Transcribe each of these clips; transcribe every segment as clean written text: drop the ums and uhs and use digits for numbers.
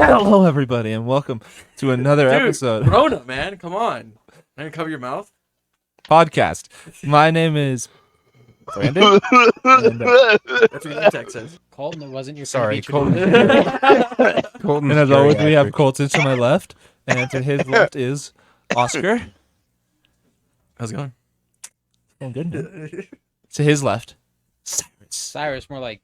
Hello, everybody, and welcome to another episode Rona, man, come on. I didn't cover your mouth. podcast. My name is Brandon. And, That's what your text says. Colton, it wasn't your sorry, Colton. Colton. And as always, we have Colton to my left, and to his left is Oscar. How's it going? Oh, good. To his left, Cyrus. Cyrus, more like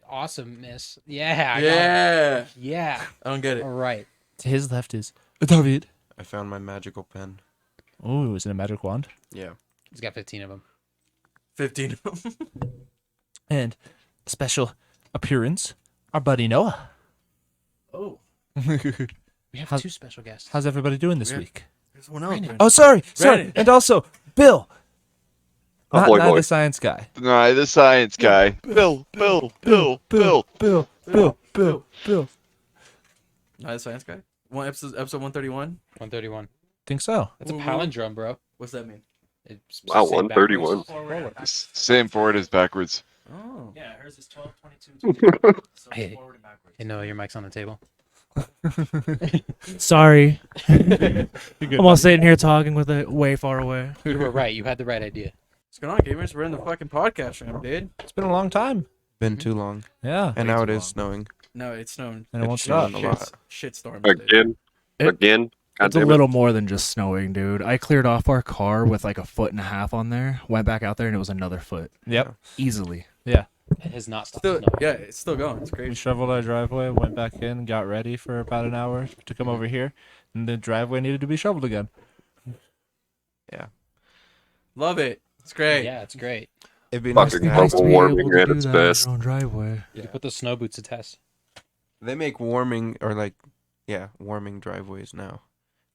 awesomeness. Yeah. I got Yeah. it. Yeah. I don't get it. All right. To his left is David. I found my magical pen. Oh, is it a magic wand? Yeah. He's got 15 of them. 15 of them. And special appearance, our buddy Noah. Oh. We have How's- two special guests. How's everybody doing this Yeah. week? There's one else. Oh, sorry. Brandon. And also, Bill. Oh, Not, boy, not boy. the science guy. No, the science guy. Bill. Bill. Not the science guy. Episode 131. 131. Think so. That's a Ooh. palindrome, bro. What's that mean? It's Wow, same 131. backwards. Same forward as backwards. Oh. Yeah, hers is 12, 22, 22. So Hey. forward and backwards. Hey, no, your mic's on the table. Sorry. You're good. I'm all sitting here talking with it way far away. You were right. You had the right idea. What's going on, gamers? We're in the fucking podcast room, dude. It's been a long time. Been too long. Yeah. And now it is snowing. No, it's snowing. And it won't It's stop. snowing a lot. Shitstorm. Again. It- Again. God It's a damn it. little more than just snowing, dude. I cleared off our car with like a foot and a half on there, went back out there, and it was another foot. Yep. Easily. It has not stopped. Still, snowing. yeah, it's still going. It's We crazy. shoveled our driveway, went back in, got ready for about an hour to come over here, and the driveway needed to be shoveled again. Love it. It's great. Yeah, it's great. It'd be nice Fucking to have. global warming at its best. Own driveway. You can put the snow boots to test. They make warming warming driveways now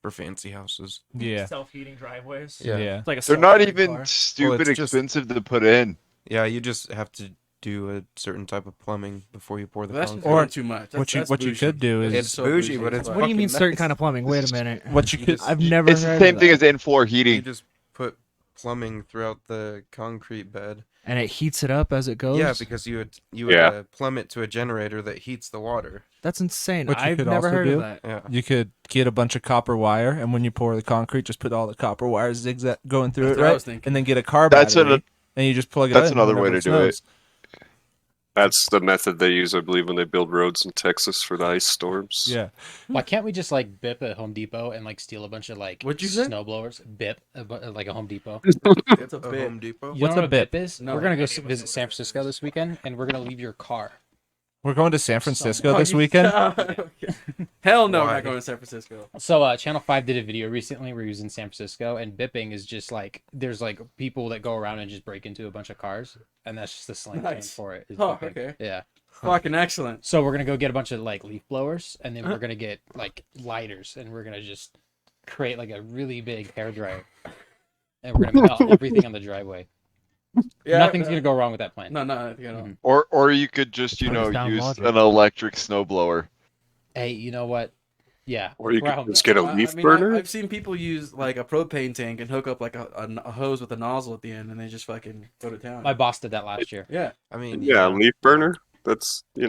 for fancy houses. Yeah. Self-heating driveways. Yeah. Yeah. It's like a They're not self-heating even car. stupid it's just- expensive to put in. Yeah, you just have to do a certain type of plumbing before you pour the That's concrete. Or too much. what you That's bougie. could do is It's bougie, but it's What do you mean fucking certain nice. kind of plumbing? Wait a minute. what you could. I've never It's the heard same of thing that. as in-floor You heating. just put plumbing throughout the concrete bed. And it heats it up as it goes? Yeah, because you would Yeah. plumb it to a generator that heats the water. That's insane. What you I've could never also heard do- of that. Yeah. You could get a bunch of copper wire, and when you pour the concrete, just put all the copper wires zigzag going through That's it, what I right? was thinking. And then get a car That's battery, and you just plug it that's in. another whenever way to do it. snows. That's the method they use, I believe, when they build roads in Texas for the ice storms. Yeah. Why can't we just like bip at Home Depot and like steal a bunch of like What'd you say? snow blowers? Bip like a Home Depot. It's a A bit. Home Depot. You What's know a what bip? is? No. We're gonna go visit San Francisco this weekend, and we're gonna leave your car. We're going to San Francisco this Oh, weekend. okay. Hell no, we're Why? not going to San Francisco. So Channel 5 did a video recently where he was in San Francisco, and bipping is just like there's like people that go around and just break into a bunch of cars, and that's just the slang term Nice. for it. is Oh, bipping. okay. Yeah. Fucking excellent. So we're gonna go get a bunch of like leaf blowers, and then we're gonna get like lighters, and we're gonna just create like a really big hair dryer, and we're gonna melt everything on the driveway. Yeah, Nothing's gonna go wrong with that plan. No, no, you know. Mhm. Or you could just, Turns down use logic. an electric snowblower. Hey, you know what? Yeah. Or you Brown- could just get a I- leaf I mean, burner. I've seen people use like a propane tank and hook up like a hose with a nozzle at the end, and they just fucking go to town. My boss did that last year. Yeah. I mean, Yeah, leaf burner. That's, The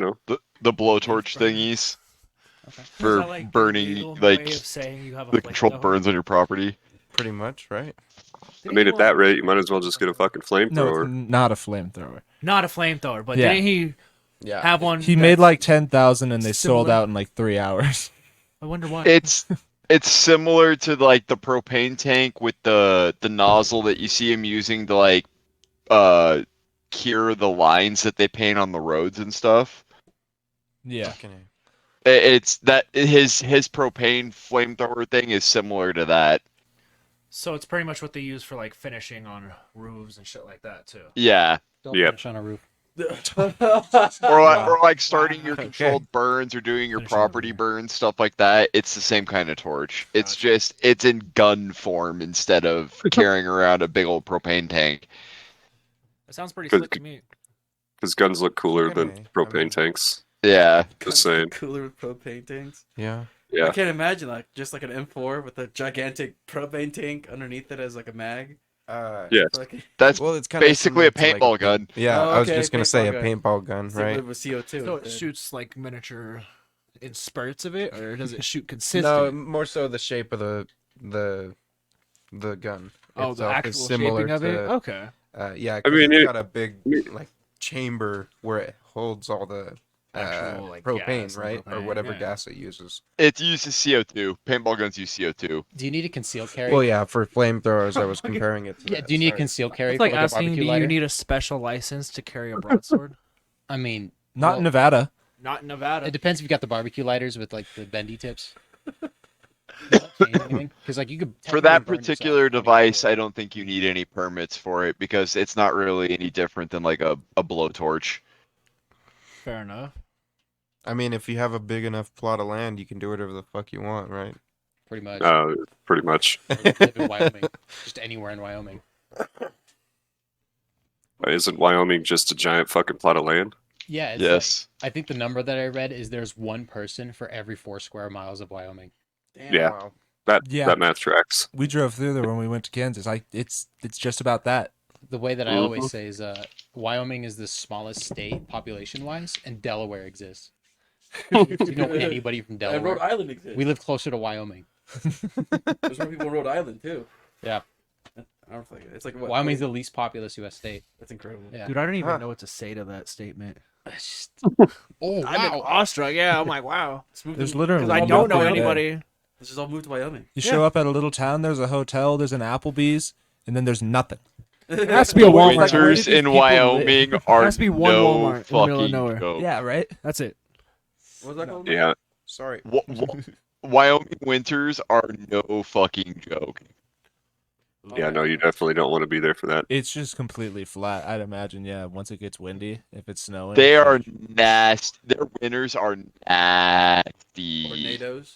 blowtorch thingies Okay. for Is that, like, the burning, legal like, way of saying you have a the controlled flamethrower? burns on your property. pretty much, right? I mean, at that rate, you might as well just get a fucking No, flamethrower. it's not a flamethrower. Not a flamethrower, but Yeah. didn't he Yeah. have one? He made that's- like 10,000, and they sold similar- out in like 3 hours. I wonder why. It's similar to like the propane tank with the nozzle that you see him using to like cure the lines that they paint on the roads and stuff. Yeah. Fucking A. It's that his propane flamethrower thing is similar to that. So it's pretty much what they use for like finishing on roofs and shit like that too. Yeah. Don't Yep. finish on a roof. Or like starting your Okay. controlled burns or doing your Finishing property the- burns, stuff like that. It's the same kind of torch. It's Gotcha. just it's in gun form instead of carrying around a big old propane tank. It sounds pretty Good- slick to me. Because guns look cooler Okay, than I mean- propane tanks. Yeah, just saying. Cooler with propane tanks. Yeah. I Yeah. can't imagine like just like an M4 with a gigantic propane tank underneath it as like a mag. Yeah. Fucking- That's Well, it's kind of basically a paintball gun. Yeah, Oh, I was okay, just gonna say a paintball gun. paintball gun, Same right? with CO2. So it shoots like miniature in spurts of it, or does it shoot No, consistent? more so the shape of the gun. Oh, the itself is actual similar shaping of it. to, Okay. Yeah, I 'cause mean, it's it- got a big like chamber where it holds all the Actual, like, propane, gas and right, or propane, whatever yeah. gas it uses. It uses CO2. Paintball guns use CO2. Do you need a concealed carry? Well, yeah, for flamethrowers, I was comparing it to. Yeah. that, Do you need a sorry. concealed carry It's for like like a asking, barbecue do lighter? you need a special license to carry a broadsword? I mean, Not in Nevada. Not in Nevada. it depends if you got the barbecue lighters with like the bendy tips. Because like you could For technically that burn yourself particular on a device, board. I don't think you need any permits for it because it's not really any different than like a blowtorch. Fair enough. I mean, if you have a big enough plot of land, you can do whatever the fuck you want, right? Pretty much. Pretty much. Or live in Wyoming. Just anywhere in Wyoming. Isn't Wyoming just a giant fucking plot of land? Yeah. It's Yes. Like, I think the number that I read is there's one person for every 4 square miles of Wyoming. Damn. Yeah. Wow. Yeah. That math tracks. We drove through there when we went to Kansas. It's just about that. The way that I always say is Wyoming is the smallest state population wise, and Delaware exists. Do you know anybody from And Rhode Delaware? Island exists. We live closer to Wyoming. There's more people in Rhode Island too. Yeah. I don't think it's like what? Wyoming's the least populous U.S. state. That's incredible. Yeah. Dude, I don't even Huh. know what to say to that statement. It's just... Oh I'm wow! awestruck. Yeah, I'm like, wow. Let's move There's to- literally Because I let's don't move to know Wyoming. anybody. Let's just all move to Wyoming. You show up at a little town, there's a hotel, there's an Applebee's, and then there's nothing. It has to be a Walmart. Like, where Winters do these in people Wyoming are has to be one no Walmart in the middle of fucking nowhere. joke. Yeah, right? That's it. What's that called? Yeah. Sorry. Wyoming winters are no fucking joke. Yeah, no, you definitely don't want to be there for that. It's just completely flat. I'd imagine, yeah, once it gets windy, if it's snowing. They it's are like- nasty. Their winters are nasty. Or NATOs.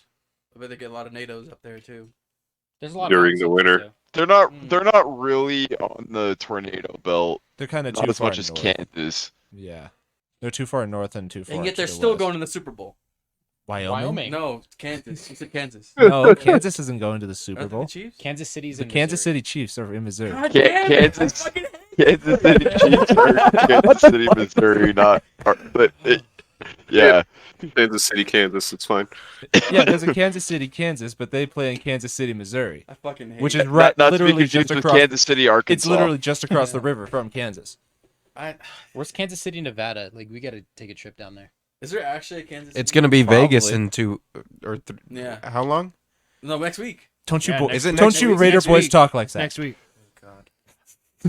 I bet they get a lot of NATOs up there too. There's a lot During of the winter. too. They're not really on the tornado belt. They're kind of Not too as far much as north. Kansas. Yeah. They're too far north and too far And yet to they're the still west. going to the Super Bowl. Wyoming? No, Kansas. You said Kansas. No, Kansas isn't going to the Super Aren't they the Bowl. Chiefs? Kansas City's The in Kansas Missouri. City Chiefs are in Missouri. God Ca- damn it, Kansas- I fucking hate Kansas City Chiefs are Kansas City, Missouri, not. Yeah. Kansas City, Kansas, it's fine. Yeah, there's a Kansas City, Kansas, but they play in Kansas City, Missouri, I fucking hate which it. is right, Not to be literally confused just with across. Kansas City, Arkansas. It's literally just across the river from Kansas. Where's Kansas City, Nevada? Like we got to take a trip down there. Is there actually a Kansas City? It's gonna be Probably. Vegas in 2 or 3. Yeah. How long? No, next week. Don't you, Yeah, bo- next- Is it don't next you week? Raider Next boys week. talk like that? Next week. God.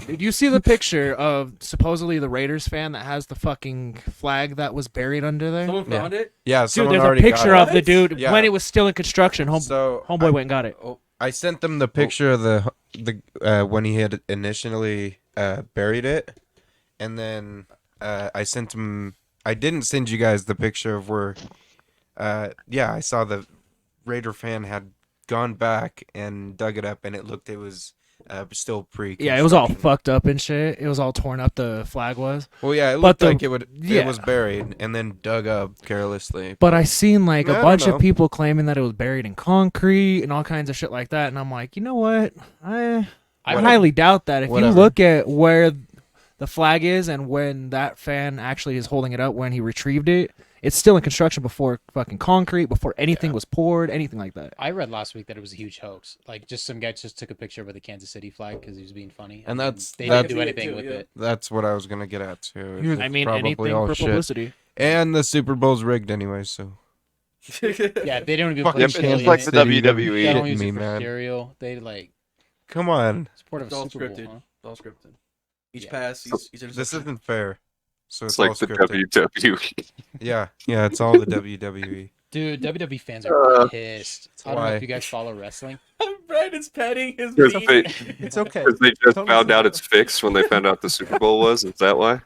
Did you see the picture of supposedly the Raiders fan that has the fucking flag that was buried under there? Someone Yeah. found it. Yeah, Dude, someone there's a already picture got of the dude Yeah. when it was still in construction. So Homeboy went and got it. Oh, I sent them the picture of the when he had initially buried it, and then I sent him. I didn't send you guys the picture of where. Yeah, I saw the Raider fan had gone back and dug it up, and it was still pre. Yeah, it was all fucked up and shit. It was all torn up. The flag was. Well, yeah, it But looked the- like it yeah. was buried and then dug up carelessly. But I seen like I a don't bunch know. of people claiming that it was buried in concrete and all kinds of shit like that, and I'm like, you know what? I Whatever. highly doubt that. If Whatever. you look at where the flag is and when that fan actually is holding it up when he retrieved it, it's still in construction before fucking concrete, before anything was poured, anything like that. I read last week that it was a huge hoax. Like just some guy just took a picture with the Kansas City flag because he was being funny. And that's- they that's- didn't do anything too, with yeah. it. That's what I was gonna get at too. Here's- It's I mean, probably anything all for shit. publicity. And the Super Bowl's rigged anyway, so. Yeah, they don't even Fucking put Yep, a it's million like in the it. City, you're WWE. They don't shitting use me, it for man. stereo. They like Come on, it's part of It's a all Super scripted. Bowl. Huh? It's all scripted. Each Yeah. pass, each this interception. isn't fair. So It's it's, all like the scripted. WWE. Yeah, it's all the WWE. Dude, WWE fans are pissed. I don't know Why? if you guys follow wrestling. Brandon's petting his Because meat. they, It's okay. because they just Totally found fine. out it's fixed when they found out the Super Bowl was. Is that why?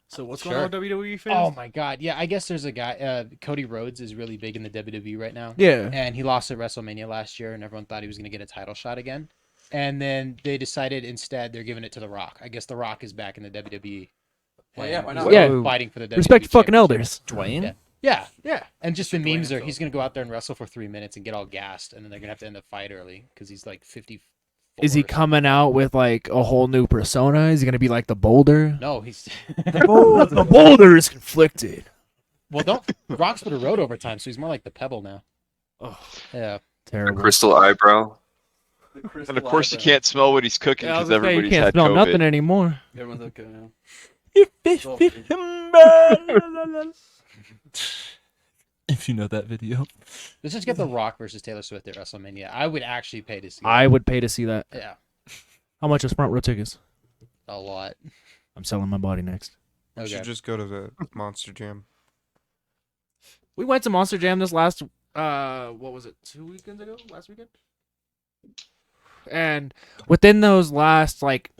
So what's Sure. going on with WWE fans? Oh my god, yeah. I guess there's a guy. Cody Rhodes is really big in the WWE right now. Yeah. And he lost at WrestleMania last year, and everyone thought he was going to get a title shot again. And then they decided instead they're giving it to The Rock. I guess The Rock is back in the WWE. Well, yeah, why And not? he's Yeah. fighting for the WWE. Respect fucking championship. elders. Dwayne? Yeah. And just the Dwayne memes are himself. he's going to go out there and wrestle for 3 minutes and get all gassed, and then they're going to have to end the fight early because he's like 50. Is he coming out with like a whole new persona? Is he gonna be like the Boulder? No, he's The Boulder is conflicted. Well, don't Rock's put a road over time, so he's more like the Pebble now. Oh, Yeah. terrible. Crystal eyebrow. And of course, you can't smell what he's cooking Yeah, I was because gonna say, you everybody's can't had smell COVID. nothing anymore. Everyone's okay now. If you know that video. Let's just get The Rock versus Taylor Swift at WrestleMania. I would actually pay to see I that. would pay to see that. Yeah. How much is front row tickets? A lot. I'm selling my body next. We Okay. should just go to the Monster Jam. We went to Monster Jam this last, what was it, 2 weekends ago? Last weekend? And within those last, like,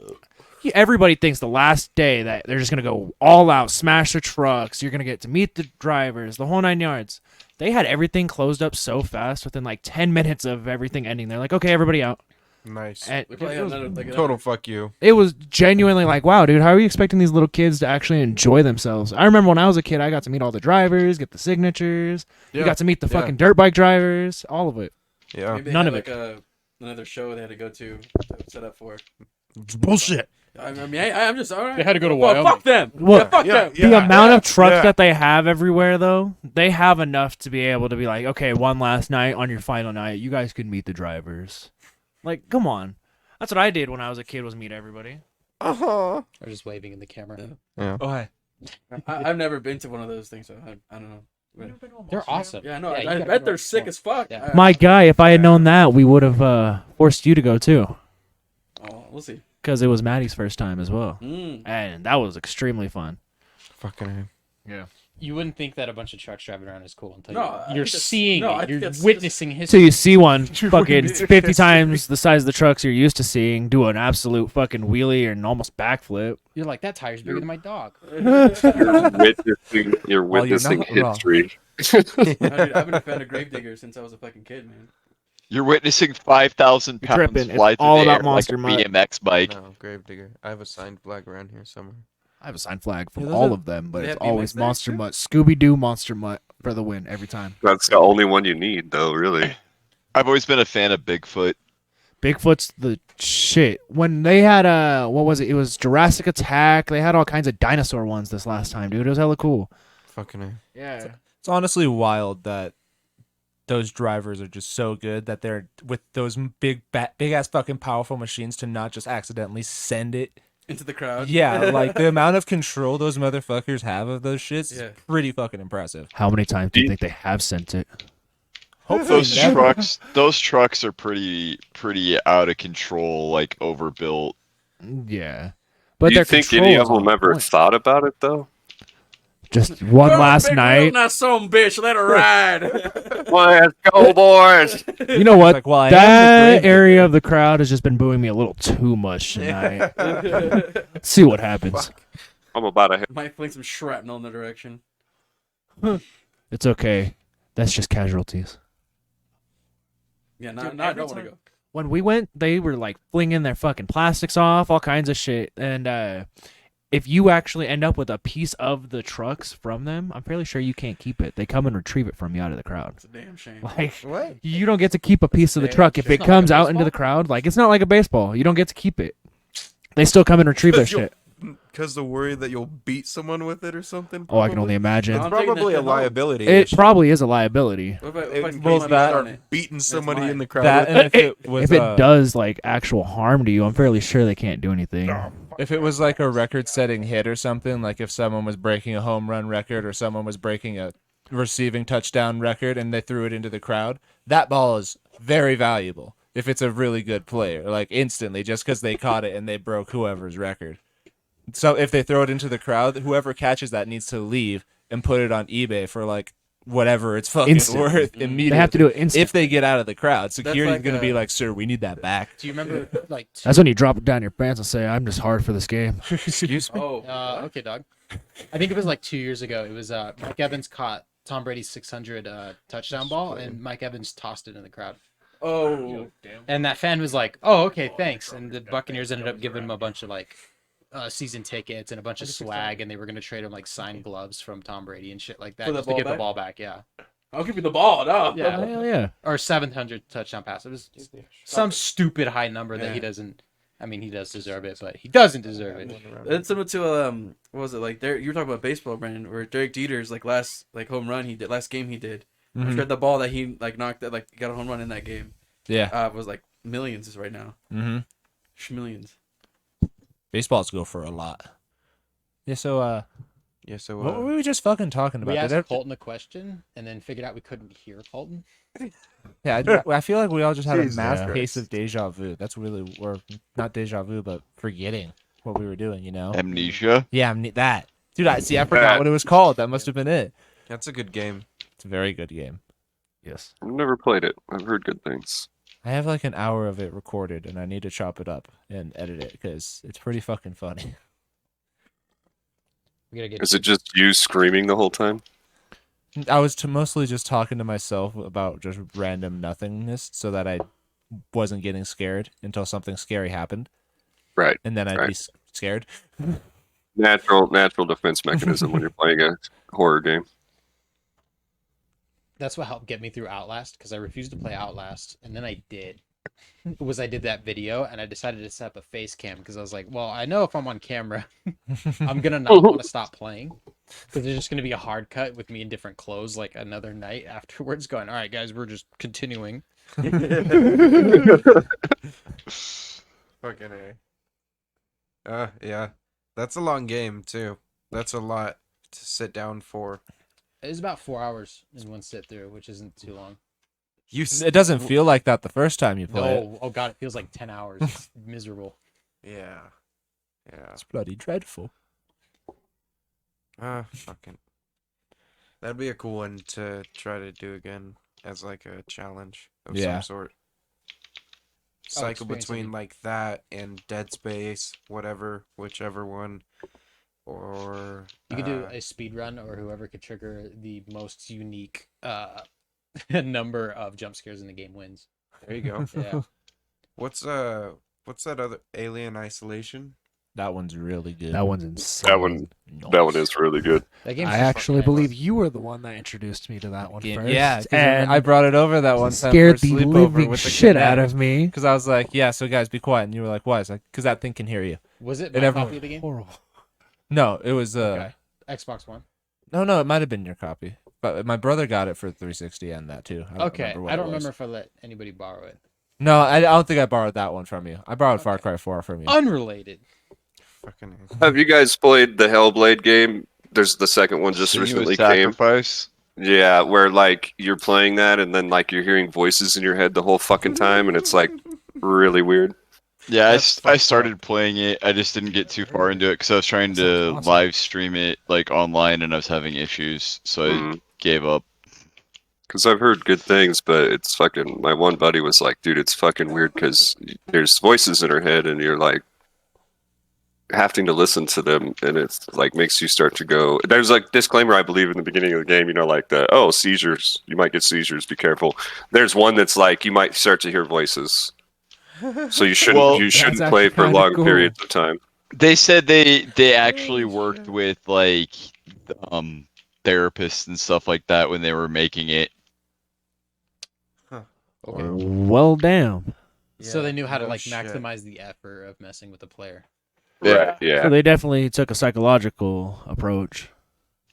everybody thinks the last day that they're just going to go all out, smash their trucks. You're going to get to meet the drivers, the whole 9 yards. They had everything closed up so fast within like 10 minutes of everything ending. They're like, okay, everybody out. Nice. And We probably had another, like, Total fuck you. it was genuinely like, wow, dude, how are you expecting these little kids to actually enjoy themselves? I remember when I was a kid, I got to meet all the drivers, get the signatures. You got to meet the fucking dirt bike drivers, all of it. Yeah. Maybe they None had, of like, another show they had to go to set up for. It's bullshit. I mean, I'm just all right. They had to go to Well, Wyoming. fuck them. What? Yeah, fuck them. The amount of trucks that they have everywhere, though, they have enough to be able to be like, okay, one last night on your final night, you guys could meet the drivers. Like, come on. That's what I did when I was a kid, was meet everybody. Uh-huh. They're just waving in the camera. Yeah. Oh, hi. I've never been to one of those things, so I don't know. They're awesome. Yeah, no, you I gotta bet go they're to sick one. as fuck. Yeah. My guy, if I had known that, we would have forced you to go, too. Oh, we'll see. Because it was Maddie's first time as well. Mm. And that was extremely fun. Fucking You wouldn't think that a bunch of trucks driving around is cool until No, I you're think that's- seeing no, I it. think You're that's- witnessing So history. you see one fucking 50 times the size of the trucks you're used to seeing do an absolute fucking wheelie and almost backflip. You're like, that tire's bigger than my dog. You're Well, you're witnessing not wrong. history. Dude, I've been a fan of Gravedigger since I was a fucking kid, man. You're witnessing 5,000 You're pounds tripping. It's fly through all the about air Monster like a Mutt. BMX bike. No, Gravedigger. I have a signed flag around here somewhere. I have a signed flag from Yeah, those all are- of them, but They it's have always BMX there, Monster too? Mutt. Scooby-Doo Monster Mutt for the win every time. That's the only one you need, though, really. I've always been a fan of Bigfoot. Bigfoot's the shit. When they had what was it? It was Jurassic Attack. They had all kinds of dinosaur ones this last time, dude. It was hella cool. Fucking A. Yeah. It's honestly wild that those drivers are just so good that they're with those big ass fucking powerful machines to not just accidentally send it. Into the crowd. Yeah, like the amount of control those motherfuckers have of those shits Yeah. is pretty fucking impressive. How many times do you think they have sent it? Hopefully never. Those trucks are pretty out of control, like overbuilt. Yeah. But Do you their think control any is of them on ever point. thought about it, though? Just one last night. Not some bitch. Let her ride. Let's go, boys! You know what? Like, well, I am the That grave area digger. of the crowd has just been booing me a little too much tonight. Let's see what happens. I'm about to hit. Might fling some shrapnel in the direction. It's okay. That's just casualties. Yeah, Dude, not I every don't want to time- go. When we went, they were like flinging their fucking plastics off, all kinds of shit. And if you actually end up with a piece of the trucks from them, I'm fairly sure you can't keep it. They come and retrieve it from you out of the crowd. It's a damn shame. Like, What? you don't get to keep a piece of the Damn truck if shame. it It's not like comes a out into baseball? the crowd. Like, it's not like a baseball. You don't get to keep it. They still come and retrieve their shit. Because the worry that you'll beat someone with it or something? Oh, I can only imagine. I'm taking Probably that a shit home. liability. It issue. probably is a liability. What if I It can rolls put that money Start on it? beating somebody mine. in the crowd. That and if it was If it does like actual harm to you, I'm fairly sure they can't do anything. if it was like a record-setting hit or something, like if someone was breaking a home run record or someone was breaking a receiving touchdown record and they threw it into the crowd, that ball is very valuable. If it's a really good player, like instantly, just because they caught it and they broke whoever's record. So if they throw it into the crowd, whoever catches that needs to leave and put it on eBay for like whatever it's fucking Instant. worth immediately. They have to do it instantly. If they get out of the crowd. Security's like going to be a- like, sir, we need that back. Do you remember, like, That's when you drop it down your pants and say, "I'm just hard for this game." Excuse me? Oh, okay, dog. I think it was like 2 years ago. It was Mike Evans caught Tom Brady's 600 touchdown ball, and Mike Evans tossed it in the crowd. oh, And that fan was like, "Oh, okay, thanks." And the Buccaneers ended up giving him a bunch of like season tickets and a bunch of swag, and they were gonna trade him like signed gloves from Tom Brady and shit like that For the just to ball get the back? ball back. Yeah, I'll give you the ball. No. Yeah. Hell yeah. or 700 touchdown pass. It was some stupid high number that he Yeah. doesn't. I mean, he does deserve it, but he doesn't deserve it. It's similar to what was it like? There, you were talking about baseball, Brandon, where Derek Jeter's last home run he did, last game he did. I Mhm. forgot the ball that he knocked that got a home run in that game. Yeah. Was like millions right now. Mm-hmm. Schmillions. Baseballs go for a lot. Yeah. So Yeah, so what were we just fucking talking about? We Did asked Colton a question and then figured out we couldn't hear Colton. I feel like we all just had Jesus a mass Christ. case of deja vu. That's really, or not deja vu, but forgetting what we were doing. You know? Amnesia. Yeah, that. Dude, I forgot what it was called. That must have been it. that's a good game. It's a very good game. Yes. I've never played it. I've heard good things. I have like an hour of it recorded, and I need to chop it up and edit it because it's pretty fucking funny. We gotta get Is it just you screaming the whole time? I was mostly just talking to myself about just random nothingness, so that I wasn't getting scared until something scary happened, Right. and then I'd be Right. scared. Natural defense mechanism when you're playing a horror game. That's what helped get me through Outlast because I refused to play Outlast, and then I did. I did that video, and I decided to set up a face cam because I was like, well, I know if I'm on camera, I'm gonna not want to stop playing because there's just gonna be a hard cut with me in different clothes like another night afterwards, going, all right, guys, we're just continuing. Fucking A. Yeah. That's a long game, too. That's a lot to sit down for. It was about 4 hours in one sit through, which isn't too long. It doesn't feel like that the first time you play it. No, oh god, it feels like 10 hours. It's miserable. Yeah. Yeah. It's bloody dreadful. Fucking. That'd be a cool one to try to do again as like a challenge of Yeah. some sort. Cycle experience between it. like that and Dead Space, whichever one. Or You could do a speed run, or whoever could trigger the most unique number of jump scares in the game wins. there you go. Yeah. What's that other Alien Isolation? That one's really good. That one's insane. That one is really good. That game's I just actually fucking believe endless. you were the one that introduced me to that one Game- first. Yeah, 'cause and I brought it over that one time scared for the sleepover living with the shit out Kinect. of me. Because I was like, yeah, so guys, be quiet. And you were like, why? It's like, because that thing can hear you. Was it And my everyone- copy of the game? Horrible. No, it was, Okay. Xbox One. no, it might have been your copy. But my brother got it for 360 and that too. Okay, what I it don't was. remember if I let anybody borrow it. No, I don't think I borrowed that one from you. I borrowed Far Cry 4 from you. Unrelated. Fucking Have you guys played the Hellblade game? There's the second one just Sinuous recently came. Sacrifice. Yeah, where like you're playing that and then like you're hearing voices in your head the whole fucking time and it's like really weird. Yeah, That's I fucked started playing it. I just didn't get too far into it because I was trying to Sounds awesome. live stream it like online, and I was having issues, so I Mm. gave up. Because I've heard good things, but it's fucking. My one buddy was like, dude, it's fucking weird because there's voices in her head and you're like having to listen to them, and it's like makes you start to go. There's like disclaimer, I believe, in the beginning of the game, like seizures, you might get seizures, be careful. There's one that's like you might start to hear voices. So you shouldn't Well, you shouldn't that's play actually for kinda long cool. periods of time. They said they actually worked with like therapists and stuff like that when they were making it. Okay. Well, damn. So they knew how to no like shit. maximize the effort of messing with the player. Right? Yeah. So they definitely took a psychological approach.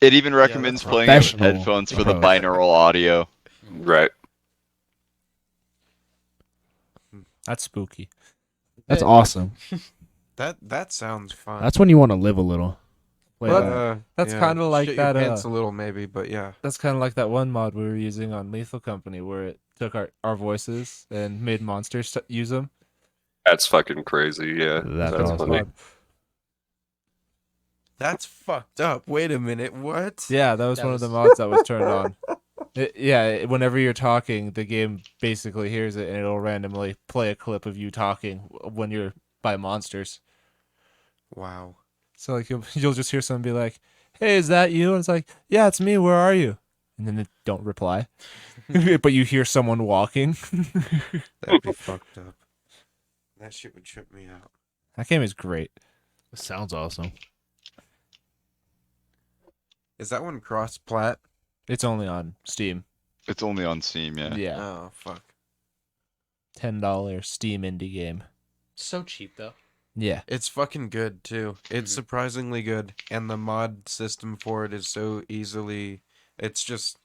It even recommends that's playing it with professional headphones for the approach. binaural audio. Right. That's spooky. That's awesome. That sounds fun. That's when you want to live a little. Play Well, that. that's kinda like Shit your that, pants a little maybe, but yeah. That's kind of like that one mod we were using on Lethal Company where it took our voices and made monsters use them. That's fucking crazy. Yeah. That's That's awesome. funny. That's fucked up. Wait a minute. What? Yeah, that was That one of the was- mods that was turned on. Whenever you're talking, the game basically hears it and it'll randomly play a clip of you talking when you're by monsters. Wow. So like you'll just hear someone be like, "Hey, is that you?" And it's like, "Yeah, it's me. Where are you?" And then they don't reply, but you hear someone walking. That'd be fucked up. That shit would trip me out. That game is great. Sounds awesome. Is that one cross-plat? It's only on Steam. It's only on Steam, yeah. Yeah, Oh, fuck. $10 Steam indie game. So cheap though. Yeah. It's fucking good too. It's Mhm. surprisingly good, and the mod system for it is so easily. It's just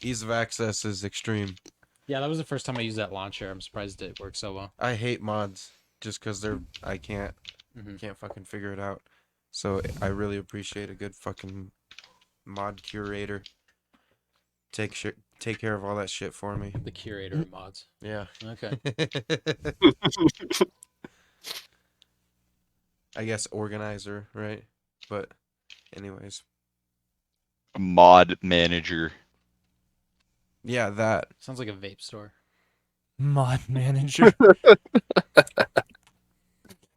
ease of access is extreme. Yeah, that was the first time I used that launcher. I'm surprised it worked so well. I hate mods just because I can't Mhm. fucking figure it out. So I really appreciate a good fucking mod curator. Take care of all that shit for me. The curator of mods. Yeah. Okay. I guess organizer, right? But anyways. Mod manager. Yeah, that. Sounds like a vape store. Mod manager.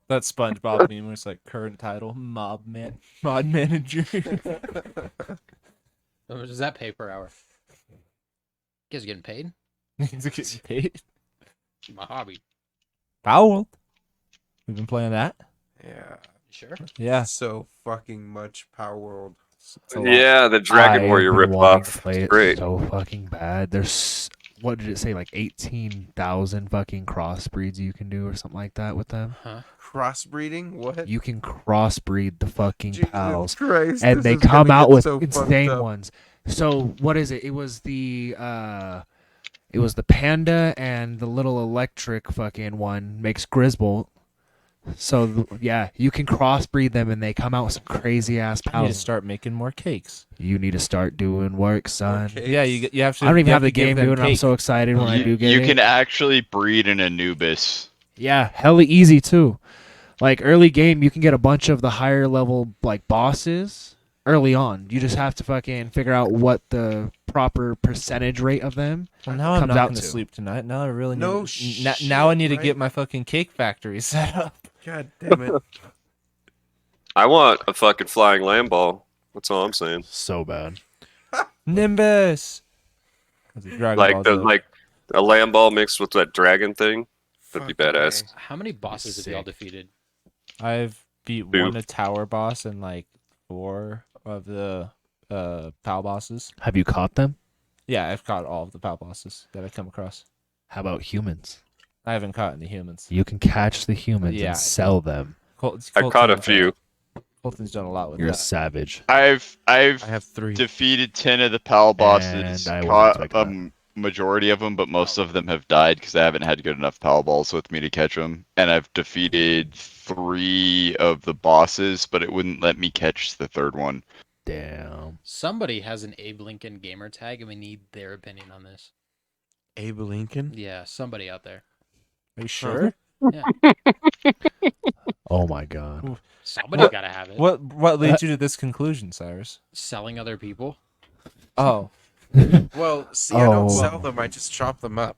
That SpongeBob meme was like current title mod manager. How much does that pay per hour? You guys getting paid? He's getting paid. My hobby. Palworld. We've been playing that. Yeah. You sure? Yeah. So fucking much Palworld. It's a lot. Yeah, the Dragon Warrior I've been wanting ripoff. to play it Great. so fucking bad. There's what did it say? Like 18,000 fucking crossbreeds you can do or something like that with them. Huh? Crossbreeding? What? You can crossbreed the fucking Jesus pals, Christ, and this they is gonna come out get with so fucked insane up. ones. So what is it? It was the panda and the little electric fucking one makes Grisbolt. So yeah, you can crossbreed them and they come out with some crazy ass I need to pals. start making more cakes. You need to start doing work, son. Okay. Yeah, you have to. I don't even you have the to give game, them dude. And I'm cake. so excited when I do get You it. can actually breed an Anubis. Yeah, hella easy too. Like early game, you can get a bunch of the higher level like bosses early on. You just have to fucking figure out what the proper percentage rate of them. Well, now I'm comes not out going to to. sleep tonight. Now I really need. No now I need to shit, get right? my fucking cake factory set up. God damn it. I want a fucking flying land ball. That's all I'm saying. So bad. Nimbus. That's a Dragon Like Ball the joke. like a land ball mixed with that dragon thing. That'd be Fuck badass. me. How many bosses have y'all Sick. defeated? I've beat Boo. one a tower boss and like 4 of the pal bosses. Have you caught them? Yeah, I've caught all of the pal bosses that I come across. How about humans? I haven't caught any humans. You can catch the humans Yeah. and sell them. I caught a few. Colton's done a lot with You're a that. savage. I've I have 3. defeated 10 of the pal bosses, And I wasn't caught expecting a majority of them, but most of them have died because I haven't had good enough pal balls with me to catch them. And I've defeated 3 of the bosses, but it wouldn't let me catch the third one. Damn. Somebody has an Abe Lincoln gamer tag, and we need their opinion on this. Abe Lincoln? Yeah, somebody out there. Are you sure? Oh my god. Somebody gotta have it. What leads you to this conclusion, Cyrus? Selling other people? Oh, Well, see, I don't Oh. sell them. I just chop them up.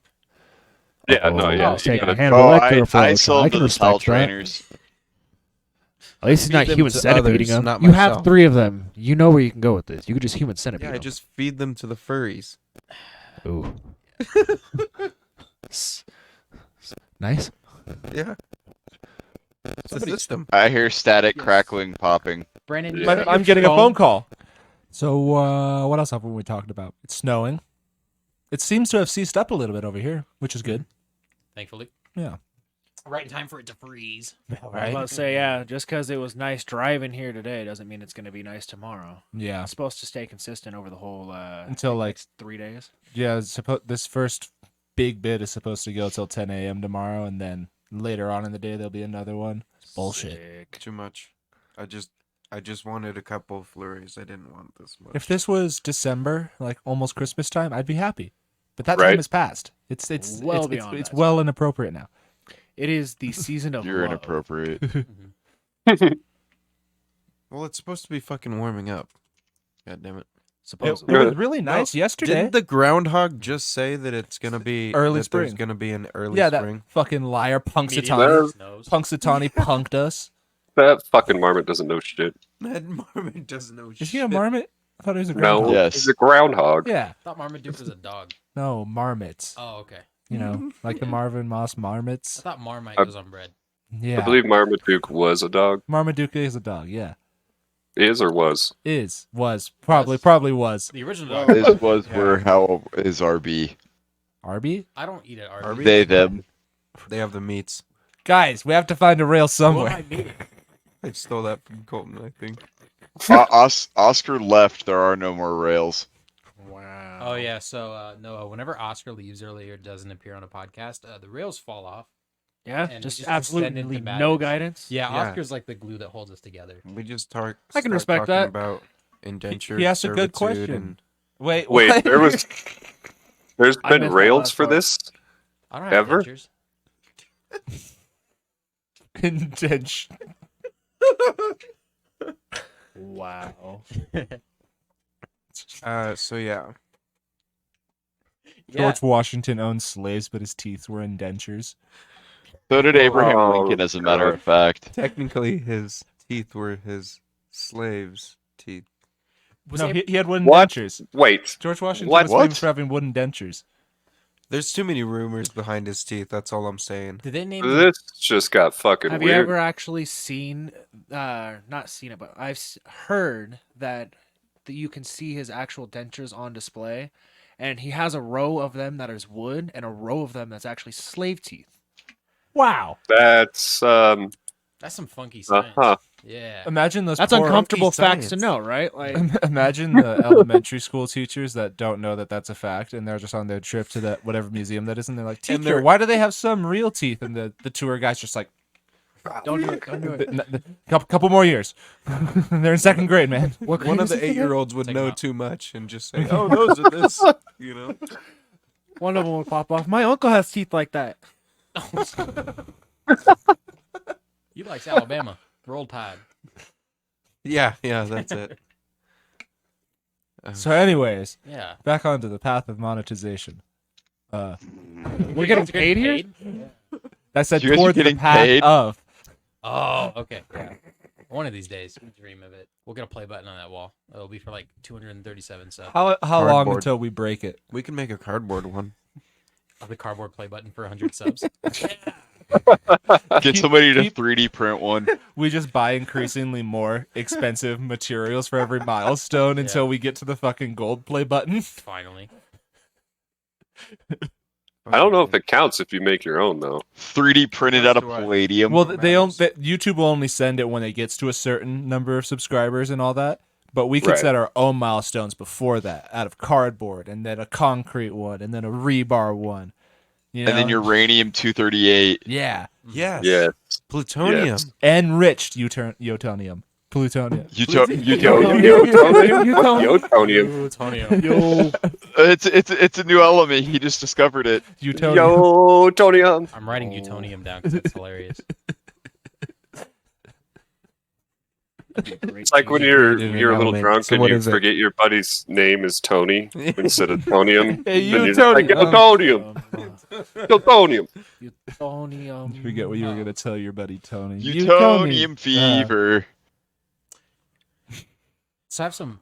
Yeah, no, yeah. Let's take you a gotta- Hannibal Lecter approach. I sold I to can the pal respect that. trainers. At least he's Feed not them human to centipeding others, them. not You have myself. 3 of them. You know where you can go with this. You could just human centipede Yeah, I them. just feed them to the furries. Ooh. Nice. Yeah. It's a Somebody- system. I hear static, Yes. crackling, popping. Brandon, you Yeah. got I'm your getting a phone call. So what else have we talked about? It's snowing. It seems to have ceased up a little bit over here, which is good. Thankfully. Yeah. Right in time for it to freeze. Oh, Oh, uh, uh, um, Right. uh, I was about to say, yeah, just because it was nice driving here today doesn't mean it's going to be nice tomorrow. Yeah. It's supposed to stay consistent over the whole Until like 3 days. yeah, this first big bit is supposed to go till 10 a.m. tomorrow, and then later on in the day there'll be another one. Bullshit. Sick. Too much. I just wanted a couple of flurries. I didn't want this much. If this was December, like almost Christmas time, I'd be happy. But that Right. time has passed. It's Well it's beyond it's that. well inappropriate now. It is the season of You're love. inappropriate. Well, it's supposed to be fucking warming up. God damn it. It Supposedly. was really nice yesterday. Didn't the groundhog just say that it's gonna be Early that there's spring. gonna be an early yeah, spring? that fucking liar Punxsutawney. Well- Snows. Punxsutawney punked us. That fucking marmot doesn't know shit. That marmot doesn't know Is shit. he a marmot? I thought he was a No, groundhog. Yes. he's a groundhog. Yeah. I thought Marmaduke was a dog. No, marmots. Oh, okay. You know, like the Marvin Moss I marmots. thought Marmite I- goes on bread. Yeah. I believe Marmaduke was a dog. Marmaduke is a dog. Yeah. Is or was? Was probably was. The original dog. This was where how is RB. Arby? I don't eat at Arby's. Arby's? They them. They have the meats. Guys, we have to find a rail somewhere. I stole that from Colton, I think. Oscar left. There are no more rails. Wow. Oh yeah, so Noah, whenever Oscar leaves early or doesn't appear on a podcast, the rails fall off. Yeah, And just just descend absolutely into no madness. guidance. Yeah, Yeah. Oscar's like the glue that holds us together. We just I can start respect talking that. about indenture He asked a good servitude question. and Wait, Wait, what? there's I been missed that rails last for part. this? I don't have Ever? dentures. Intention. Wow. so yeah. Yeah. George Washington owned slaves, but his teeth were indentures. So did Abraham Oh, Lincoln, as a matter God. of fact. Technically his teeth were his slaves' teeth. No, he had wooden What? dentures. Wait, George Washington What? was famous What? for having wooden dentures. There's too many rumors behind his teeth, that's all I'm saying. Did they name? this just got fucking Have you weird. ever actually seen, not seen it, but I've heard that you can see his actual dentures on display, and he has a row of them that is wood and a row of them that's actually slave teeth. Wow. That's That's some funky science. uh-huh. Yeah. Imagine those That's poor- uncomfortable funky facts to science. know, right? Like, Imagine the elementary school teachers that don't know that that's a fact, and they're just on their trip to that whatever museum that is, and they're like, And "Teacher, they're- why do they have some real teeth?" And the tour guide's just like, don't do it. Don't do it. couple more years. They're in second grade, man. What One grade of is the this again? 8-year-olds would Take know 'em out. too much and just say, "Oh, those are this," you know. One of them will pop off. My uncle has teeth like that. You likes Alabama. Roll Tide. Yeah, that's it. So, anyways, Yeah. back onto the path of monetization. We're getting paid here? I said You guys are towards the getting path paid? of. Oh, okay. Yeah. One of these days, we dream of it. We'll get a play button on that wall. It'll be for like 237 subs. How long Cardboard. until we break it? We can make a cardboard one. The cardboard play button for 100 subs. Get somebody to keep- 3D print one. We just buy increasingly more expensive materials for every milestone until we get to the fucking gold play button. Finally. I don't know if it counts if you make your own though. 3D printed out of That's why. palladium. Well, matters. YouTube will only send it when it gets to a certain number of subscribers and all that. But we could Right. set our own milestones before that, out of cardboard, and then a concrete one, and then a rebar one. You And then know? uranium 238. yeah, Yes. Yeah. Plutonium. Yes. enriched Yotonium, plutonium. Yotonium. Yo, It's a new element. He just discovered it. Yotonium. Yotonium. I'm writing Yotonium down because it's hilarious. It's like when you're Creative a little element. drunk So and what you is it? forget your buddy's name is Tony instead of Tonium. Hey, Then you're just like, Yotonium. Yotonium. Yotonium. Forget what you were gonna tell your buddy Tony. Yutonium fever. So I have some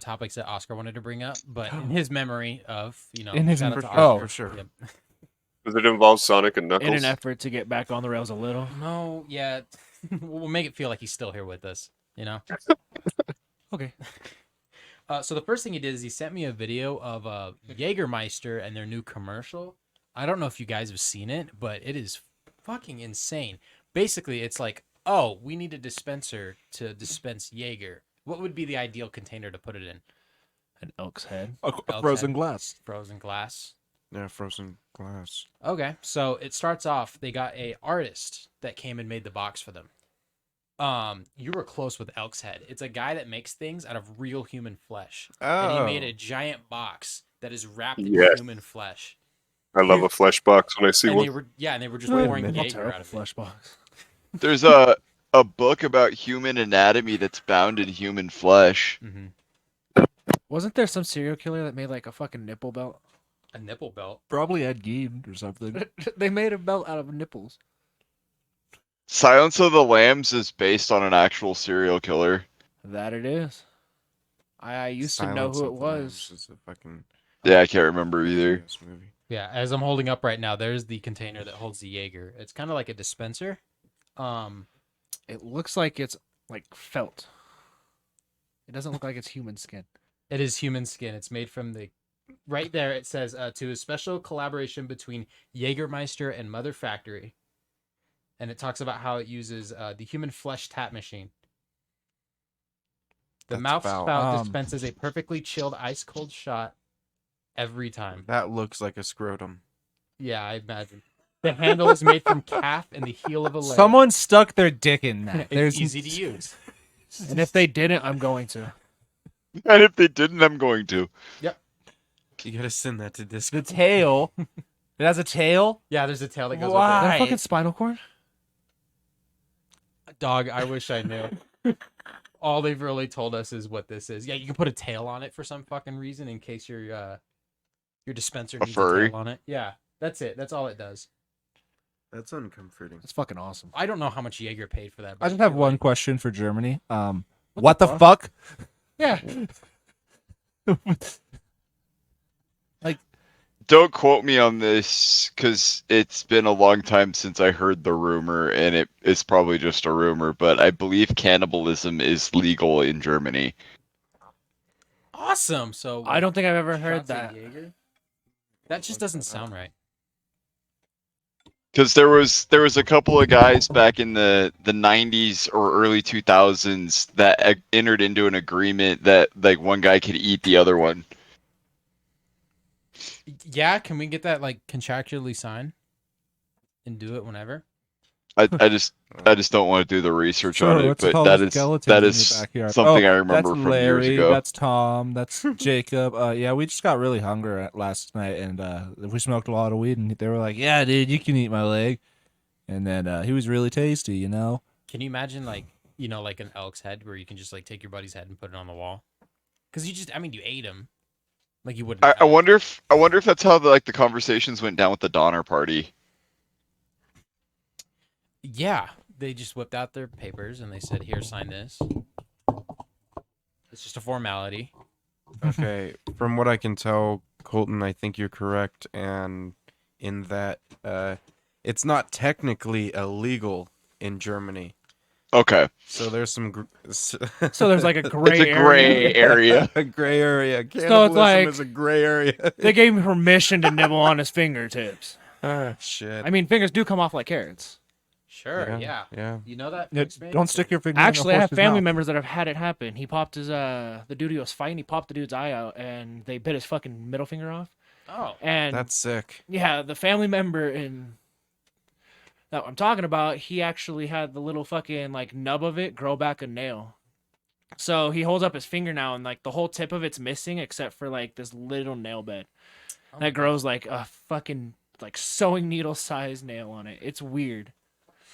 topics that Oscar wanted to bring up, but in his memory of, In his shout out to memory- Oscar. oh, sure. Yep. Does it involve Sonic and In Knuckles? an effort to get back on the rails a little. No, yeah. We'll make it feel like he's still here with us, you know? Okay. So the first thing he did is he sent me a video of Jägermeister and their new commercial. I don't know if you guys have seen it, but it is fucking insane. Basically, it's like, oh, we need a dispenser to dispense Jaeger. What would be the ideal container to put it in? An elk's head. A Elk's frozen head. glass. Frozen glass. Yeah, frozen glass. Okay, so it starts off. They got a artist that came and made the box for them. You were close with Elk's Head. It's a guy that makes things out of real human flesh, and he made a giant box that is wrapped in Yes. human flesh. I love a flesh box when I see And one. they were and they were just Wait a pouring minute. I'll Jaeger tear up out a of it. flesh box. There's a book about human anatomy that's bound in human flesh. Mm-hmm. Wasn't there some serial killer that made like a fucking nipple belt? A nipple belt. Probably Ed Gein or something. They made a belt out of nipples. Silence of the Lambs is based on an actual serial killer. That it is. I used to know Silence who of it the Lambs was. is a fucking Yeah, I can't remember either. serious movie. Yeah, as I'm holding up right now, there's the container that holds the Jaeger. It's kind of like a dispenser. It looks like it's like felt. It doesn't look like it's human skin. It is human skin. It's made from the. Right there, it says to a special collaboration between Jägermeister and Mother Factory. and it talks about how it uses the human flesh tap machine. The That's mouth foul. spout dispenses a perfectly chilled ice cold shot every time. That looks like a scrotum. Yeah, I imagine. The handle is made from calf and the heel of a leg. Someone stuck their dick in that. It's There's easy to use. And if they didn't, I'm going to. And if they didn't, I'm going to. You gotta send that to the Discord. tail. It has a tail. Yeah, there's a tail that goes Why? Is that Right. fucking spinal cord? with it. Dog, I wish I knew. All they've really told us is what this is. Yeah, you can put a tail on it for some fucking reason in case your dispenser needs a furry? tail on it. Yeah, that's it. That's all it does. That's uncomforting. That's fucking awesome. I don't know how much Jaeger paid for that. but I just I have feel one like- question for Germany. What the fuck? Yeah. Don't quote me on this because it's been a long time since I heard the rumor, and it's probably just a rumor, but I believe cannibalism is legal in Germany. Awesome. So I don't think I've ever heard shots of that. Jaeger? That just doesn't sound right. Because there was a couple of guys back in the 90s or early 2000s that entered into an agreement that like one guy could eat the other one. Yeah, can we get that like contractually signed and do it whenever? I just don't want to do the research Sure, on it, let's but call that the is skeletons in your backyard. something I Oh, remember that's from years Larry, ago. That's Tom. That's Jacob. Yeah, we just got really hungry last night, and we smoked a lot of weed, and they were like, "Yeah, dude, you can eat my leg." And then he was really tasty, you know. Can you imagine like like an elk's head where you can just like take your buddy's head and put it on the wall? Because you ate him, like you wouldn't. I wonder if that's how the conversations went down with the Donner Party. Yeah, they just whipped out their papers and they said, "Here, sign this." It's just a formality. Okay, from what I can tell, Colton, I think you're correct, and in that it's not technically illegal in Germany. Okay, So there's some So there's like a gray it's a gray area. a gray area. it's Cannibalism like- is a gray area. They gave him permission to nibble on his fingertips. Ah, shit. I mean, fingers do come off like carrots. Sure, yeah. Yeah. You know that? Yeah, Fix, don't stick your finger. Actually, I in a have horse's family mouth. members that have had it happen. He popped his the dude he was fighting. He popped the dude's eye out, and they bit his fucking middle finger off. Oh, And That's sick. yeah, the family member in that I'm talking about, he actually had the little fucking like nub of it grow back a nail. So he holds up his finger now, and like the whole tip of it's missing except for like this little nail bed that grows like a fucking like sewing needle sized nail on it. It's weird,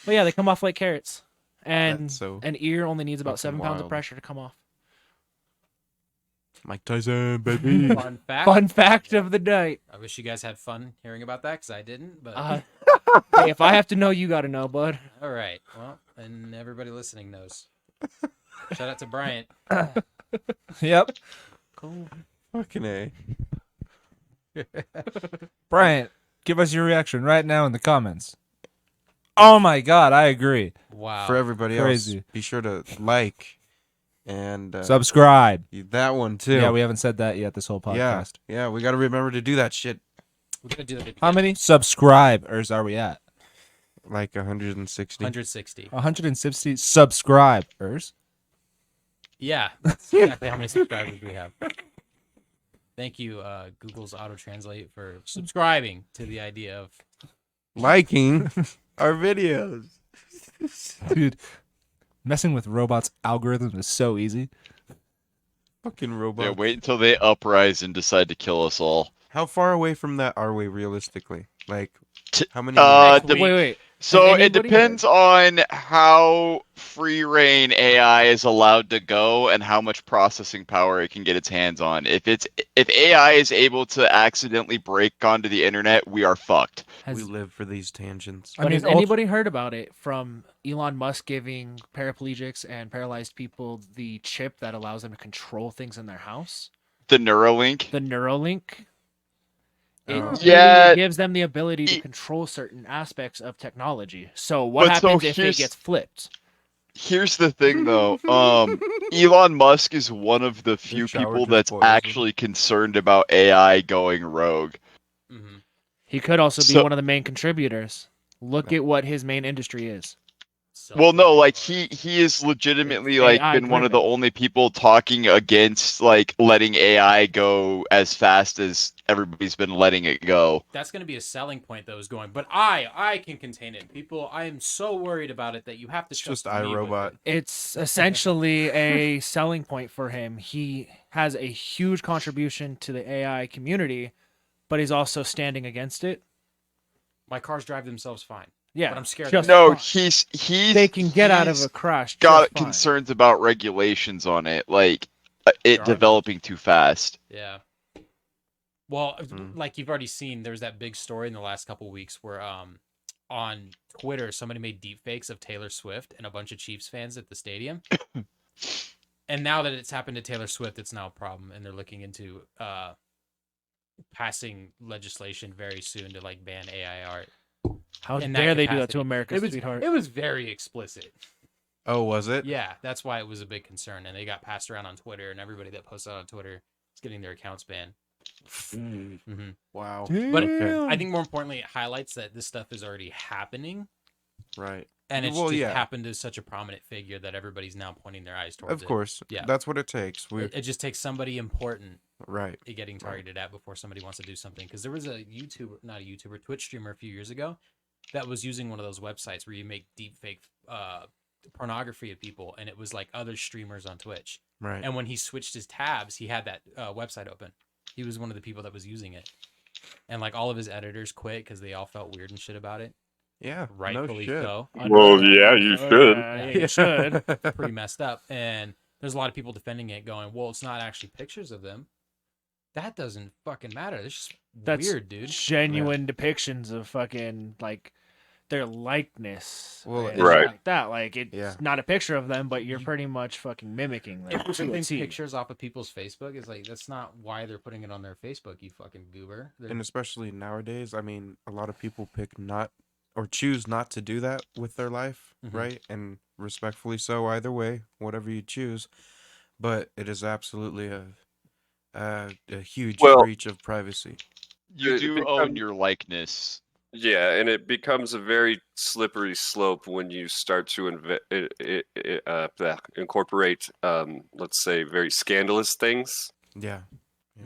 but yeah, they come off like carrots, and That's so an ear only needs about fucking 7 pounds of wild. pressure to come off. Mike Tyson, baby. Fun fact. Fun fact of the night. I wish you guys had fun hearing about that because I didn't. But Hey, if I have to know, you got to know, bud. all right, well, and everybody listening knows. Shout out to Bryant. Yep. Cool. Fucking A. Bryant, give us your reaction right now in the comments. Oh my god, I agree. Wow. For everybody Crazy. else, be sure to like and Subscribe. that one too. Yeah, we haven't said that yet this whole podcast. Yeah, we got to remember to do that shit. We're gonna do that. How many subscribers are we at? Like 160. 160. 160 subscribers. Yeah, that's exactly how many subscribers we have. Thank you, Google's Auto Translate, for subscribing to the idea of. Liking our videos. Dude, messing with robots' algorithms is so easy. Fucking robots. Yeah, wait until they uprise and decide to kill us all. How far away from that are we realistically? Like, how many? Next week. Wait. So Has it anybody- depends on how free reign AI is allowed to go and how much processing power it can get its hands on. If AI is able to accidentally break onto the internet, we are fucked. we live for these tangents. But has ult- anybody heard about it from Elon Musk giving paraplegics and paralyzed people the chip that allows them to control things in their house? The Neuralink. The Neuralink. It Oh. Yeah. literally gives them the ability to It- control certain aspects of technology. So what But so happens if it here's- gets flipped? Here's the thing, though. Elon Musk is one of the few shower people just that's poisoned. actually concerned about AI going rogue. Mhm. He could also be So- one of the main contributors. Look at what his main industry is. Well, no, like he is legitimately It's like AI been one of the driven. only people talking against like letting AI go as fast as everybody's been letting it go. That's going to be a selling point though, is going, but I can contain it. People, I am so worried about it that you have to It's trust just me with iRobot. it. It's essentially a selling point for him. He has a huge contribution to the AI community, but he's also standing against it. My cars drive themselves fine. Yeah, But I'm scared. just No, fine. he's They can get out of he's a crash got just fine. concerns about regulations on it, like it There are. developing too fast. Yeah. Well, Mm. like you've already seen, there's that big story in the last couple weeks where on Twitter somebody made deepfakes of Taylor Swift and a bunch of Chiefs fans at the stadium. And now that it's happened to Taylor Swift, it's now a problem, and they're looking into passing legislation very soon to like ban AI art. How in that dare they do that capacity. to America's sweetheart? It was very explicit. Oh, was it? Yeah, that's why it was a big concern, and they got passed around on Twitter, and everybody that posted on Twitter is getting their accounts banned. Mm-hmm. Wow. But Damn. I think more importantly, it highlights that this stuff is already happening, Right. and it's Well, just yeah. happened to such a prominent figure that everybody's now pointing their eyes towards Of it. course. Yeah. That's what it takes. It just takes somebody important Right. getting targeted at before somebody wants to do something. Because there was a Twitch streamer a few years ago that was using one of those websites where you make deep fake pornography of people, and it was like other streamers on Twitch. Right. And when he switched his tabs, he had that website open. He was one of the people that was using it, and like all of his editors quit because they all felt weird and shit about it. Yeah. Rightfully no shit. so. Well, yeah, you should. Yeah, you should. Pretty messed up. And there's a lot of people defending it, going, "Well, it's not actually pictures of them. That doesn't fucking matter. It's just That's weird, dude." genuine depictions of fucking like their likeness. Well, and Right. shit like that. Like it's Yeah. not a picture of them, but you're pretty much fucking mimicking them. If we're to a putting T. pictures off of people's Facebook, it's like that's not why they're putting it on their Facebook. You fucking goober. And especially nowadays, I mean, a lot of people pick not or choose not to do that with their life, Mhm. right? And respectfully so, either way, whatever you choose. But it is absolutely a huge Well- breach of privacy. You It do own your likeness. Yeah, and it becomes a very slippery slope when you start to incorporate, let's say, very scandalous things Yeah.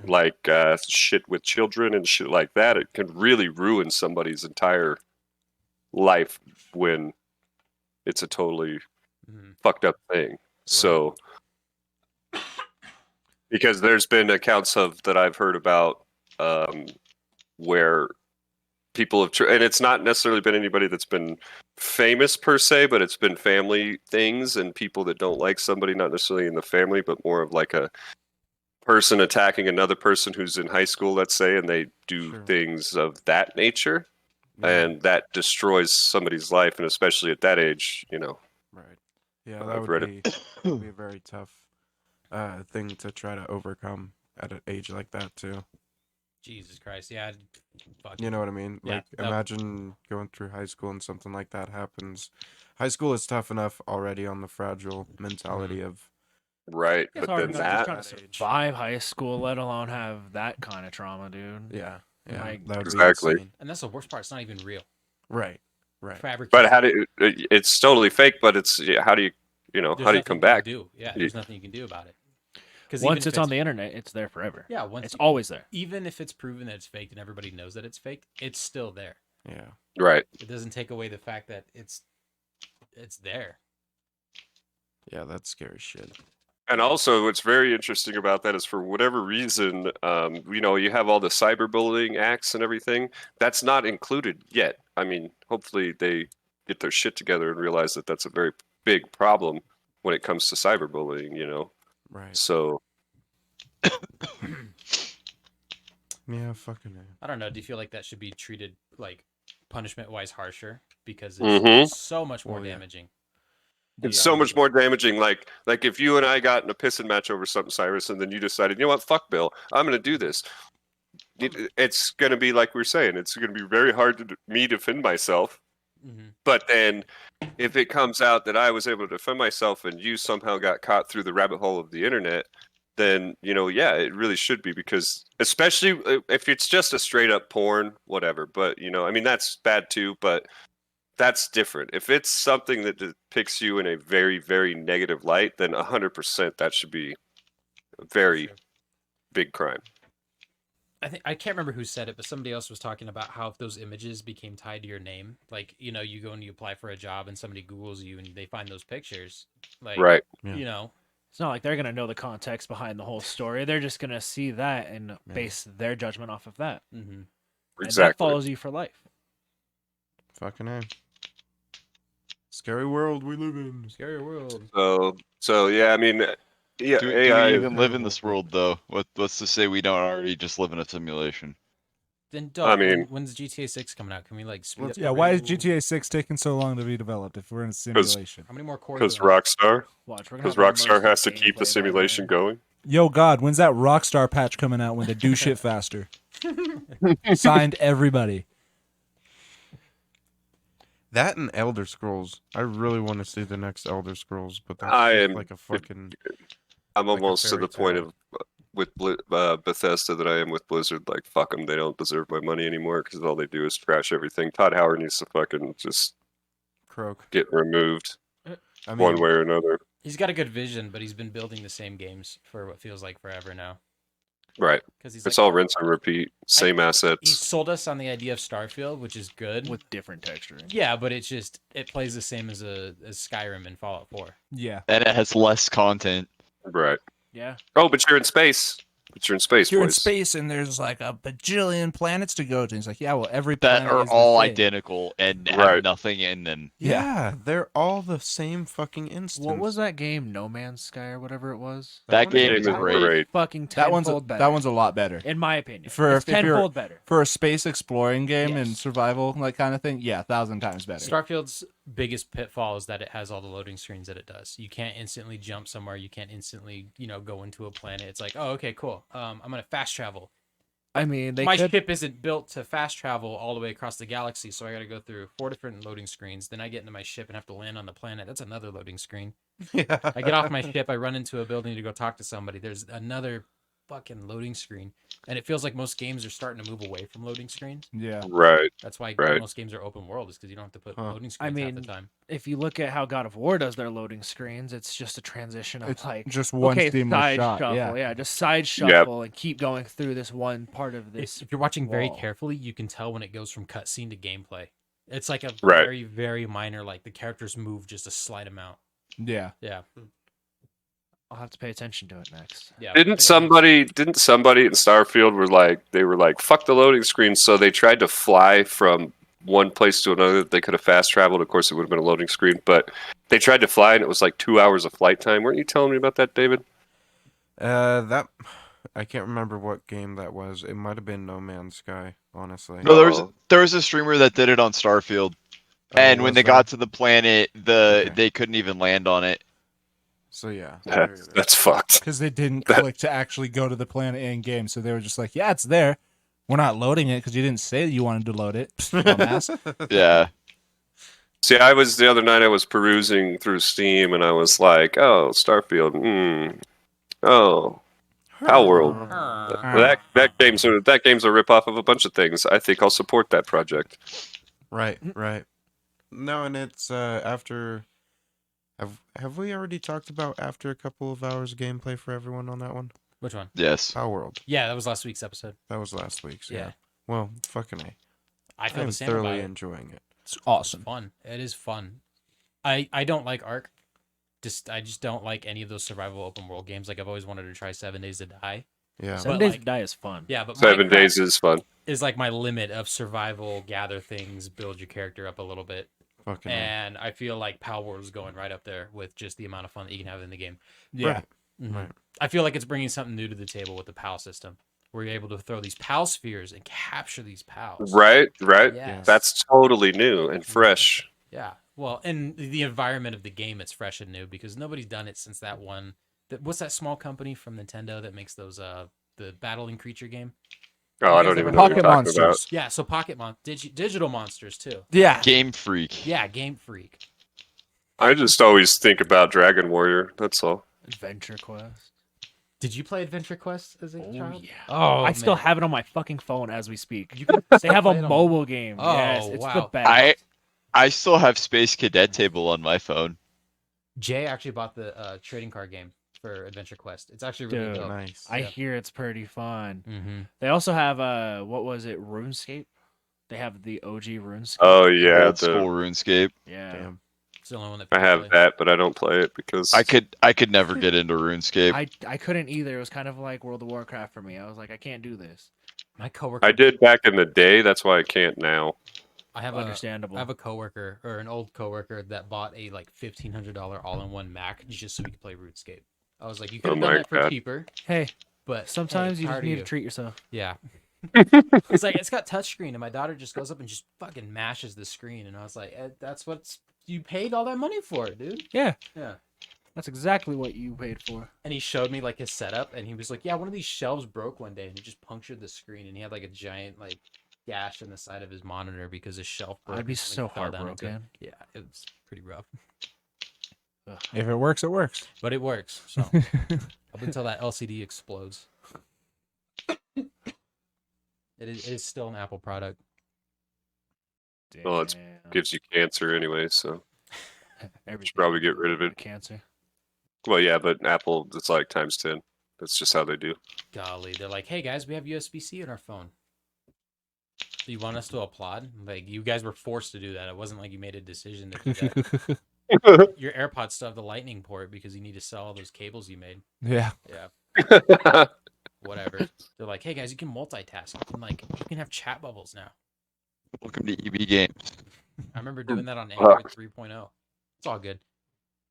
like shit with children and shit like that. It can really ruin somebody's entire life when it's a totally Mhm. fucked up thing. So, because there's been accounts of that I've heard about where people have, and it's not necessarily been anybody that's been famous per se, but it's been family things and people that don't like somebody, not necessarily in the family, but more of like a person attacking another person who's in high school, let's say, and they do Sure. things of that nature, and that destroys somebody's life, and especially at that age, you know. Right. Yeah, I've that read would be a very tough thing to try to overcome at an age like that too. Jesus Christ, yeah. Fuck. You know what I mean? Yeah, Like, that- imagine going through high school and something like that happens. High school is tough enough already on the fragile mentality of Right, It's but hard then enough that, just trying to survive high school, let alone have that kind of trauma, dude. yeah, Like- that would Exactly. be insane. And that's the worst part. It's not even real. Right. Fabricated. but how do you, it's totally fake, but it's, yeah, how do you, you know, There's how do you nothing come can back? do. Yeah, there's nothing you can do about it. Because Once it's on the internet, it's there forever. yeah, once It's always there. even if it's proven that it's faked and everybody knows that it's faked, it's still there. Yeah. Right. It doesn't take away the fact that it's there. Yeah, that's scary shit. And also, what's very interesting about that is, for whatever reason, you know, you have all the cyberbullying acts and everything. That's not included yet. I mean, hopefully they get their shit together and realize that that's a very big problem when it comes to cyberbullying. You know, Right. so Yeah, fucking A. I don't know. Do you feel like that should be treated like punishment wise harsher because it's Mhm. so much more Well, yeah. damaging? it's so much more damaging. Like if you and I got in a pissing match over something, Cyrus, and then you decided, you know what, fuck Bill, I'm going to do this. It's going to be like we were saying. It's going to be very hard to me defend myself. Mm-hmm. But then, if it comes out that I was able to defend myself and you somehow got caught through the rabbit hole of the internet, then, you know, yeah, it really should be, because especially if it's just a straight up porn, whatever. But, you know, I mean, that's bad too. But that's different. If it's something that depicts you in a very, very negative light, then 100% that should be a very big crime. I can't remember who said it, but somebody else was talking about how if those images became tied to your name, like you know, you go and you apply for a job, and somebody Googles you and they find those pictures, like Right. Yeah. you know, It's not like they're gonna know the context behind the whole story. They're just gonna see that and base their judgment off of that. mm-hmm. And that Exactly. follows you for life. Fucking A. Scary world we live in. Scary world. So yeah, I mean, yeah, Do AI we is even live in terrible. this world though? What's to say we don't already just live in a simulation? Then, I mean- when's GTA 6 coming out? Can we like speed up? Yeah, the why is rate? GTA 6 taking so long to be developed if we're in a simulation? How many more cores? Because do they have? Rockstar, Watch, we're gonna because have Rockstar immersive has to keep the gameplay by simulation then. going. Yo, God, when's that Rockstar patch coming out when they do shit faster? Signed everybody. That and Elder Scrolls. I really want to see the next Elder Scrolls, but that's I just am- like a fucking. I'm Like a almost to fairy the point tale. of with Bethesda that I am with Blizzard. Like, fuck them, they don't deserve my money anymore because all they do is trash everything. Todd Howard needs to fucking just Croak. get removed I mean, one way or another. He's got a good vision, but he's been building the same games for what feels like forever now. Right. Because he's It's like, all rinse and repeat. Same he assets. sold us on the idea of Starfield, which is good. with different texturing. Yeah, but it's just it plays the same as Skyrim and Fallout 4. Yeah. And it has less content. Right. Yeah. Oh, but you're in space. But you're in space, You're in boys. space and there's like a bajillion planets to go to. He's like, yeah, well, every That planet are is the all thing. identical and have Right. nothing in them. yeah, they're all the same fucking instance. What was that game? No Man's Sky or whatever it was. That one game Game is is great. great. Fucking That one's tenfold better. that one's a lot better. in my opinion. For It's if you're- tenfold better. For a space exploring game and Yes. survival like kind of thing, yeah, 1,000 times better. Starfield's biggest pitfall is that it has all the loading screens that it does. You can't instantly jump somewhere. You can't instantly, go into a planet. It's like, oh, okay, cool. I'm gonna fast travel. I mean, they My could. ship isn't built to fast travel all the way across the galaxy, so I got to go through 4 different loading screens. Then I get into my ship and have to land on the planet. That's another loading screen. Yeah. I get off my ship. I run into a building to go talk to somebody. There's another fucking loading screen, and it feels like most games are starting to move away from loading screens. Yeah. Right. That's why Right. most games are open world, is because you don't have to put Huh. loading screens half the time. If you look at how God of War does their loading screens, it's just a transition of It's like just one okay, seamless side shot. shuffle, Yeah. just side shuffle and keep going through this one part of this. If you're watching very wall. carefully, you can tell when it goes from cutscene to gameplay. It's like a Right. very, very minor, like the characters move just a slight amount. Yeah. Yeah. I'll have to pay attention to it next. Yeah. Didn't somebody in Starfield they were like, fuck the loading screen, so they tried to fly from one place to another. They could have fast traveled. Of course, it would have been a loading screen, but they tried to fly and it was like 2 hours of flight time. Weren't you telling me about that, David? That I can't remember what game that was. It might have been No Man's Sky, honestly. No, Oh. there was a streamer that did it on Starfield, and when was they there? got to the planet, Okay. they couldn't even land on it. So yeah, That's fucked. Because they didn't That- click to actually go to the planet in game, so they were just like, "Yeah, it's there. We're not loading it because you didn't say you wanted to load it." Dumbass. Yeah. See, the other night I was perusing through Steam and I was like, oh, Starfield, oh, Palworld. That game's a ripoff of a bunch of things. I think I'll support that project. right. No, and it's after. Have we already talked about after a couple of hours of gameplay for everyone on that one? Which one? Yes. Palworld. Yeah, that was last week's episode. That was last week's. Yeah. Yeah. Well, fucking A. I feel I'm the same about thoroughly it. enjoying it. It's It's awesome. fun. It is fun. I don't like Ark. I just don't like any of those survival open world games. Like I've always wanted to try 7 Days to Die. Yeah. 7 But, Days like- to Die is fun. Yeah, but 7 Minecraft days is fun. is like my limit of survival, gather things, build your character up a little bit. Fucking A. And I feel like Palworld is going right up there with just the amount of fun that you can have in the game. Yeah. Right. Mhm. Right. I feel like it's bringing something new to the table with the PAL system, where you're able to throw these PAL spheres and capture these PALs. Right? Yes. That's totally new and fresh. Yeah. Well, and the environment of the game, it's fresh and new because nobody's done it since that one. What's that small company from Nintendo that makes those the battling creature game? Oh, I don't even know what you're Pocket talking about. Monsters. Yeah. So digital monsters too. Yeah. Game Freak. Yeah. Game Freak. I just always think about Dragon Warrior. That's all. Adventure Quest. Did you play Adventure Quest as a child? Yeah. Oh, I still man. have it on my fucking phone as we speak. You can They have a play it on- mobile game. Oh, Yes, it's the wow. best. I I still have Space Cadet Table on my phone. Jay actually bought the trading card game for Adventure Quest. It's actually really Dude, dope. Nice. I Yeah. hear it's pretty fun. Mm-hmm. They also have what was it, RuneScape? They have the OG RuneScape. Oh yeah, Old school RuneScape. Yeah. Damn. It's the only one that I people have play. that, but I don't play it because I could never get into RuneScape. I couldn't either. It was kind of like World of Warcraft for me. I was like, I can't do this. My coworker. I did back in the day. That's why I can't now. I have Understandable. I have a coworker or an old coworker that bought a like $1,500 all-in-one Mac just so he could play RuneScape. I was like, you could have Oh done my that for God. cheaper, Hey, but sometimes hey, you just proud of need to treat yourself. Yeah. It's like it's got touchscreen, and my daughter just goes up and just fucking mashes the screen, and I was like, that's what you paid all that money for, dude. Yeah, Yeah. that's exactly what you paid for. And he showed me like his setup, and he was like, yeah, one of these shelves broke one day, and he just punctured the screen, and he had like a giant like gash in the side of his monitor because his shelf broke. I'd be and something so fell down into it. heartbroken. Yeah, it was pretty rough, If it works, it works. but it works. So up until that LCD explodes, it is still an Apple product. Well, it's- Damn. Gives you cancer anyway, so Everything probably gives get rid of you it. Cancer. well, yeah. But Apple, it's like times 10. That's just how they do. Golly, they're like, hey guys, we have USB-C in our phone. Do you want us to applaud? Like, you guys were forced to do that. It wasn't like you made a decision to do that. Your AirPods still have the lightning port because you need to sell all those cables you made. Yeah. Yeah, whatever. They're like, hey guys, you can multitask. You can have chat bubbles now. Welcome to EB Games. I remember doing that on Android 3.0. It's all good.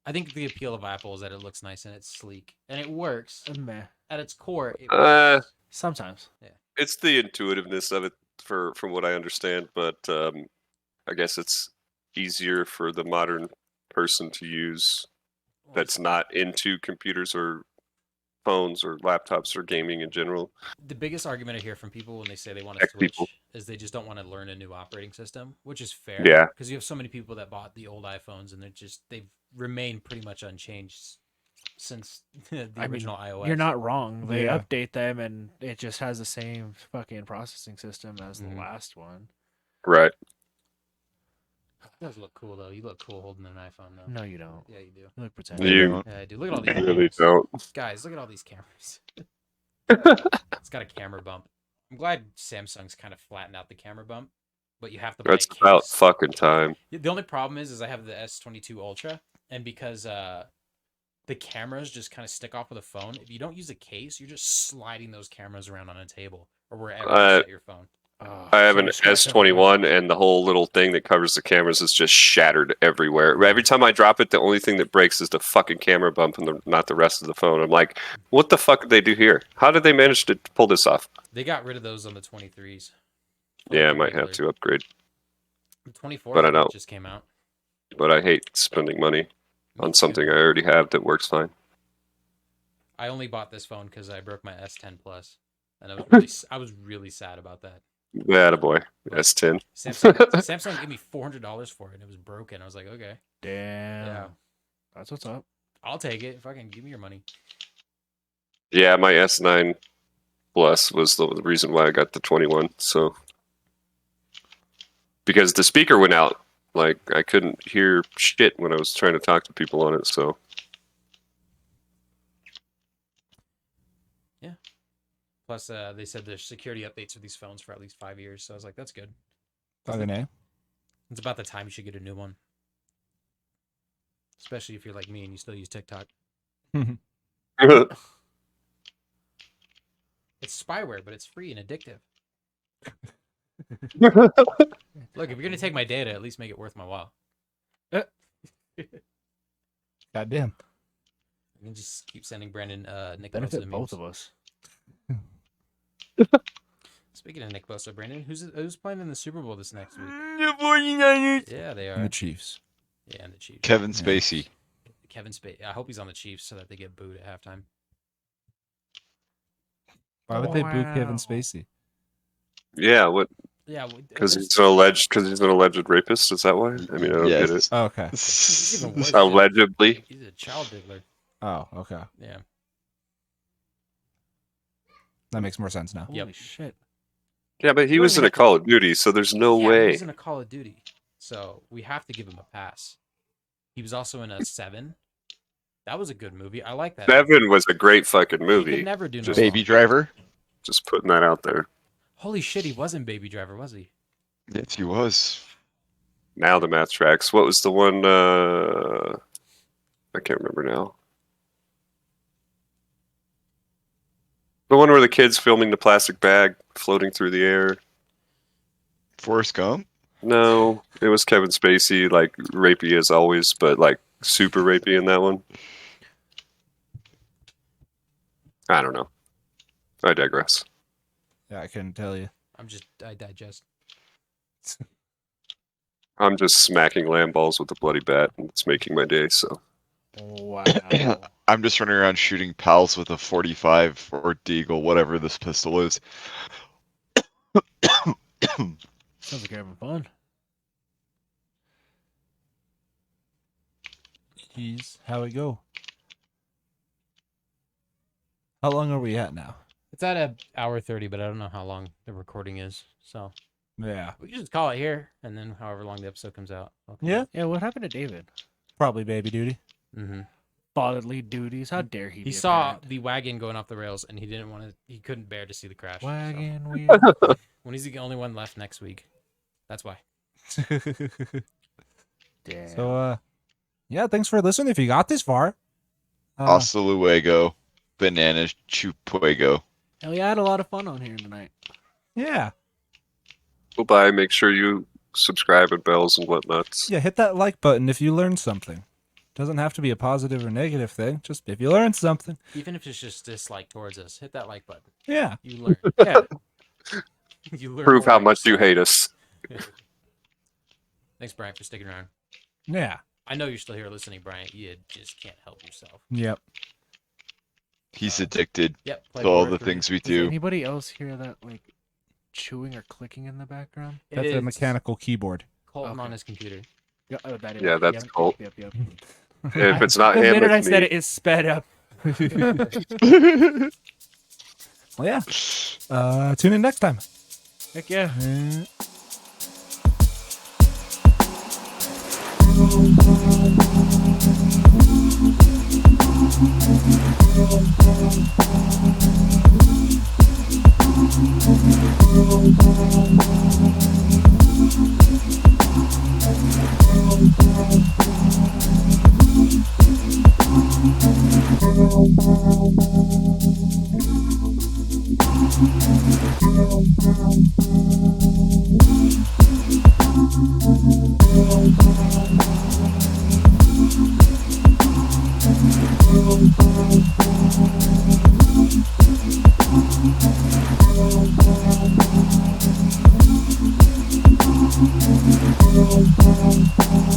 I think the appeal of Apple is that it looks nice and it's sleek. And it works. Meh. At its core, it Uh, works. Sometimes. It's the intuitiveness of it, from what I understand. But I guess it's easier for the modern person to use that's not into computers or phones or laptops or gaming in general. The biggest argument I hear from people when they say they want to Tech switch people. is they just don't want to learn a new operating system, which is fair. Yeah. Because you have so many people that bought the old iPhones and they've remained pretty much unchanged since the original iOS. You're not wrong. They Yeah. update them and it just has the same fucking processing system as the last one. Right. It does look cool though. You look cool holding an iPhone though. No, you don't. Yeah, you do. You look pretend. You Yeah, I do. Look at all these really cameras. don't. Guys, look at all these cameras. It's got a camera bump. I'm glad Samsung's kind of flattened out the camera bump, but you have to buy That's a case. about fucking time. The only problem is I have the S22 Ultra, and because the cameras just kind of stick off of the phone, if you don't use a case, you're just sliding those cameras around on a table or wherever you set your phone. Oh, I have so an you scratch S21, and the whole little thing that covers the cameras is just shattered everywhere. Every time I drop it, the only thing that breaks is the fucking camera bump and not the rest of the phone. I'm like, what the fuck did they do here? How did they manage to pull this off? They got rid of those on the 23s. Yeah, I might have to upgrade, The 24 but I don't. just came out. But I hate spending money on something I already have that works fine. I only bought this phone because I broke my S10 Plus, and I was really sad about that. Attaboy. S10. Samsung gave me $400 for it, and it was broken. I was like, okay, Damn. yeah, That's what's up. I'll take it. Fucking give me your money. Yeah, my S9 Plus was the reason why I got the 21. So, because the speaker went out, like I couldn't hear shit when I was trying to talk to people on it. So, Plus, they said there's security updates for these phones for at least 5 years. So I was like, that's good. Fucking A. It's about the time you should get a new one. Especially if you're like me and you still use TikTok. It's spyware, but it's free and addictive. Look, if you're gonna take my data, at least make it worth my while. Goddamn. You can just keep sending Brandon Nick Bosa Benefit memes. both of us. Speaking of Nick Bosa, Brandon, who's playing in the Super Bowl this next week? The 49ers. Yeah, they And are. the Chiefs. Yeah, and the Chiefs. Kevin Spacey. Kevin Spacey. I hope he's on the Chiefs so that they get booed at halftime. Why would they boo Wow. Kevin Spacey? yeah, what? Yeah, Because he's an alleged rapist. Is that why? I mean, I don't get it. Oh, okay. It's even worse. Allegedly. He's a child diddler. Oh, okay. Yeah. That makes more sense now. Yep. Holy shit. Yeah, but he You was don't in a even have to- Call of Duty, so there's no Yeah, way. He's in a Call of Duty. so we have to give him a pass. He was also in a 7. That was a good movie. I like that. Seven was a great fucking He movie. could never do no Just- Baby wrong. Driver. Just putting that out there. Holy shit, he wasn't Baby Driver, was he? Yes, he was. Now the math tracks. What was the one? I can't remember now. The one where the kid's filming the plastic bag floating through the air. Forrest Gump. No, it was Kevin Spacey, like rapey as always, but like super rapey in that one. I don't know. I digress. Yeah, I couldn't tell you. I digest. I'm just smacking lamb balls with a bloody bat, and it's making my day. So Wow. I'm just running around shooting pals with a 45 or Deagle, whatever this pistol is. Sounds like you're having fun. Jeez, how we go? How long are we at now? It's at an hour 30, but I don't know how long the recording is. So Yeah, we can just call it here, and then however long the episode comes out. yeah, Yeah, what happened to David? probably baby duty. Mm-hmm. Fatherly duties. How dare he? He be a saw parent? the wagon going off the rails, and he didn't want to. He couldn't bear to see the crash. so- Wagon wheel. When he's the only one left next week, that's why. Damn. So, yeah, thanks for listening. If you got this far, Hasta luego, banana chupuego. Hell yeah, I had a lot of fun on here tonight. yeah, bye. Make sure you subscribe and bells and whatnots. yeah, hit that like button if you learned something. Doesn't have to be a positive or negative thing. Just if you learned something. Even if it's just dislike towards us, hit that like button. Yeah, You learn. Yeah. You learn. Prove more how about much you yourself. hate us. Thanks, Brian, for sticking around. yeah, I know you're still here listening, Brian. You just can't help yourself. yep. He's addicted Yep. to all Playboy the 3. things we Does do. anybody else hear that like chewing or clicking in the background? It That's a is mechanical keyboard. Colton Okay. on his computer. Yeah, that is. Yeah, that's yep, Colt. Yep, yep. If it's not The him, minute I it's said me. it, it sped up. Well, yeah. Tune in next time. Heck yeah. Thank you.